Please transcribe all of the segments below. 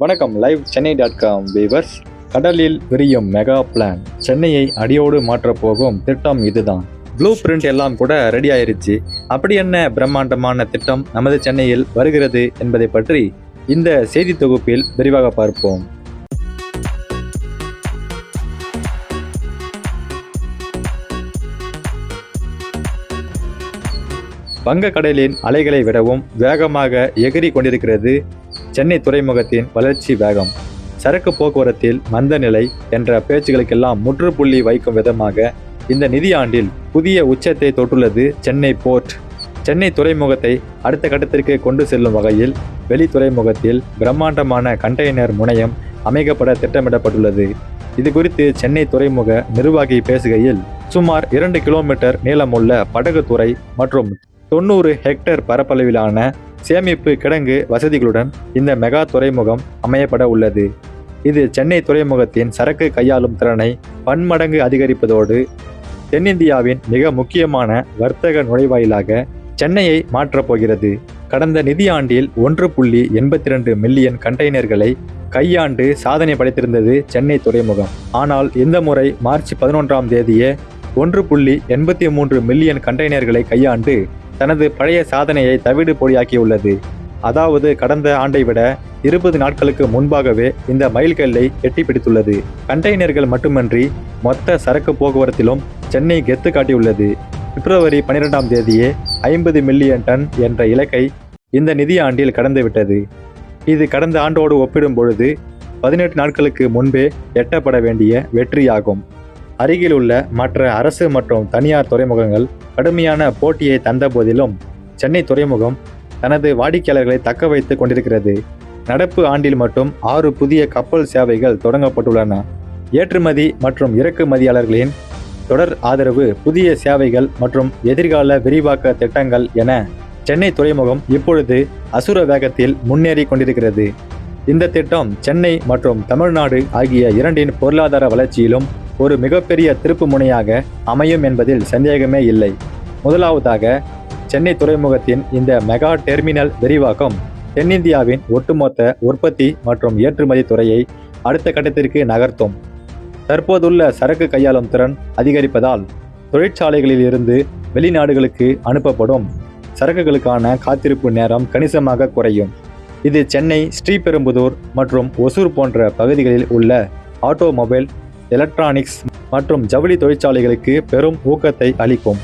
வணக்கம். லைவ் சென்னை.com வீவர்ஸ். கடலில் விரியும் மெகா பிளான். சென்னையை அடியோடு மாற்றப் போகும் திட்டம் இதுதான். ப்ளூ பிரிண்ட் எல்லாம் கூட ரெடி ஆயிருச்சு. அப்படி என்ன பிரம்மாண்டமான திட்டம் நமது சென்னையில் வருகிறது என்பதை பற்றி இந்த செய்தி தொகுப்பில் விரிவாக பார்ப்போம். வங்கக்கடலின் அலைகளை விடவும் வேகமாக எகிரி கொண்டிருக்கிறது சென்னை துறைமுகத்தின் வளர்ச்சி வேகம். சரக்கு போக்குவரத்தில் மந்த நிலை என்ற பேச்சுகளுக்கெல்லாம் முற்றுப்புள்ளி வைக்கும் விதமாக இந்த நிதியாண்டில் புதிய உச்சத்தை தொட்டுள்ளது சென்னை போர்ட். சென்னை துறைமுகத்தை அடுத்த கட்டத்திற்கு கொண்டு செல்லும் வகையில் வெளி துறைமுகத்தில் பிரம்மாண்டமான கண்டெய்னர் முனையம் அமைக்கப்பட திட்டமிடப்பட்டுள்ளது. இது குறித்து சென்னை துறைமுக நிர்வாகி பேசுகையில், சுமார் 2 கிலோமீட்டர் நீளமுள்ள படகுத்துறை மற்றும் 90 ஹெக்டேர் பரப்பளவிலான சேமிப்பு கிடங்கு வசதிகளுடன் இந்த மெகா துறைமுகம் அமையப்பட உள்ளது. இது சென்னை துறைமுகத்தின் சரக்கு கையாளும் திறனை பன்மடங்கு அதிகரிப்பதோடு தென்னிந்தியாவின் மிக முக்கியமான வர்த்தக நுழைவாயிலாக சென்னையை மாற்றப் போகிறது. கடந்த நிதியாண்டில் 1.82 மில்லியன் கண்டெய்னர்களை கையாண்டு சாதனை படைத்திருந்தது சென்னை துறைமுகம். ஆனால் இந்த முறை மார்ச் 11ஆம் தேதியே 1.83 மில்லியன் கண்டெய்னர்களை கையாண்டு தனது பழைய சாதனையை தவிடு பொடியாக்கியுள்ளது. அதாவது கடந்த ஆண்டை விட 20 நாட்களுக்கு முன்பாகவே இந்த மைல்கல்லை எட்டி பிடித்துள்ளது. கண்டெய்னர்கள் மட்டுமின்றி மொத்த சரக்கு போக்குவரத்திலும் சென்னை கெத்து காட்டியுள்ளது. பிப்ரவரி 12ஆம் தேதியே 50 மில்லியன் டன் என்ற இலக்கை இந்த நிதியாண்டில் கடந்துவிட்டது. இது கடந்த ஆண்டோடு ஒப்பிடும் பொழுது 18 நாட்களுக்கு முன்பே எட்டப்பட வேண்டிய வெற்றியாகும். அருகிலுள்ள மற்ற அரசு மற்றும் தனியார் துறைமுகங்கள் கடுமையான போட்டியை தந்த போதிலும் சென்னை துறைமுகம் தனது வாடிக்கையாளர்களை தக்க வைத்துக் கொண்டிருக்கிறது. நடப்பு ஆண்டில் மட்டும் 6 புதிய கப்பல் சேவைகள் தொடங்கப்பட்டுள்ளன. ஏற்றுமதி மற்றும் இறக்குமதியாளர்களின் தொடர் ஆதரவு, புதிய சேவைகள் மற்றும் எதிர்கால விரிவாக்க திட்டங்கள் என சென்னை துறைமுகம் இப்பொழுது அசுர வேகத்தில் முன்னேறி கொண்டிருக்கிறது. இந்த திட்டம் சென்னை மற்றும் தமிழ்நாடு ஆகிய இரண்டின் பொருளாதார வளர்ச்சியிலும் ஒரு மிகப்பெரிய திருப்பு முனையாக அமையும் என்பதில் சந்தேகமே இல்லை. முதலாவதாக, சென்னை துறைமுகத்தின் இந்த மெகா டெர்மினல் விரிவாக்கம் தென்னிந்தியாவின் ஒட்டுமொத்த உற்பத்தி மற்றும் ஏற்றுமதி துறையை அடுத்த கட்டத்திற்கு நகர்த்தும். தற்போதுள்ள சரக்கு கையாளும் திறன் அதிகரிப்பதால் தொழிற்சாலைகளில் இருந்து வெளிநாடுகளுக்கு அனுப்பப்படும் சரக்குகளுக்கான காத்திருப்பு நேரம் கணிசமாக குறையும். இது சென்னை, ஸ்ரீபெரும்புதூர் மற்றும் ஒசூர் போன்ற பகுதிகளில் உள்ள ஆட்டோமொபைல், எலக்ட்ரானிக்ஸ் மற்றும் ஜவுளி தொழிற்சாலைகளுக்கு பெரும் ஊக்கத்தை அளிக்கும்.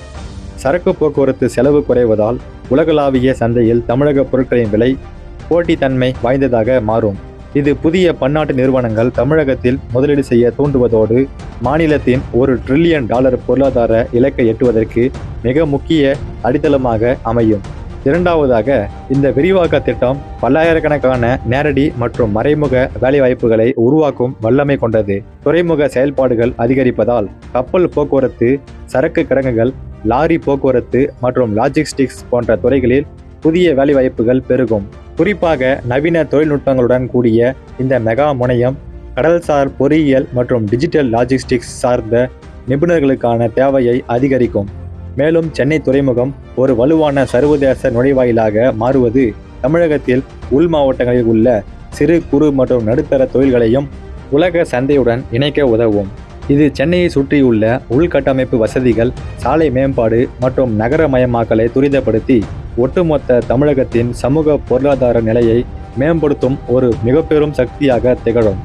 சரக்கு போக்குவரத்து செலவு குறைவதால் உலகளாவிய சந்தையில் தமிழக பொருட்களின் விலை போட்டித்தன்மை வாய்ந்ததாக மாறும். இது புதிய பன்னாட்டு நிறுவனங்கள் தமிழகத்தில் முதலீடு செய்ய தூண்டுவதோடு மாநிலத்தின் $1 டிரில்லியன் பொருளாதார இலக்கை எட்டுவதற்கு மிக முக்கிய அடித்தளமாக அமையும். இரண்டாவதாக, இந்த விரிவாக்க திட்டம் பல்லாயிரக்கணக்கான நேரடி மற்றும் மறைமுக வேலைவாய்ப்புகளை உருவாக்கும் வல்லமை கொண்டது. துறைமுக செயல்பாடுகள் அதிகரிப்பதால் கப்பல் போக்குவரத்து, சரக்கு கிடங்குகள், லாரி போக்குவரத்து மற்றும் லாஜிஸ்டிக்ஸ் போன்ற துறைகளில் புதிய வேலைவாய்ப்புகள் பெருகும். குறிப்பாக நவீன தொழில்நுட்பங்களுடன் கூடிய இந்த மெகா முனையம் கடல்சார் பொறியியல் மற்றும் டிஜிட்டல் லாஜிஸ்டிக்ஸ் சார்ந்த நிபுணர்களுக்கான தேவையை அதிகரிக்கும். மேலும் சென்னை துறைமுகம் ஒரு வலுவான சர்வதேச நுழைவாயிலாக மாறுவது தமிழகத்தில் உள் மாவட்டங்களில் உள்ள சிறு குறு மற்றும் நடுத்தர தொழில்களையும் உலக சந்தையுடன் இணைக்க உதவும். இது சென்னையை சுற்றியுள்ள உள்கட்டமைப்பு வசதிகள், சாலை மேம்பாடு மற்றும் நகரமயமாக்கலை துரிதப்படுத்தி ஒட்டுமொத்த தமிழகத்தின் சமூக பொருளாதார நிலையை மேம்படுத்தும் ஒரு மிக பெரும் சக்தியாக திகழும்.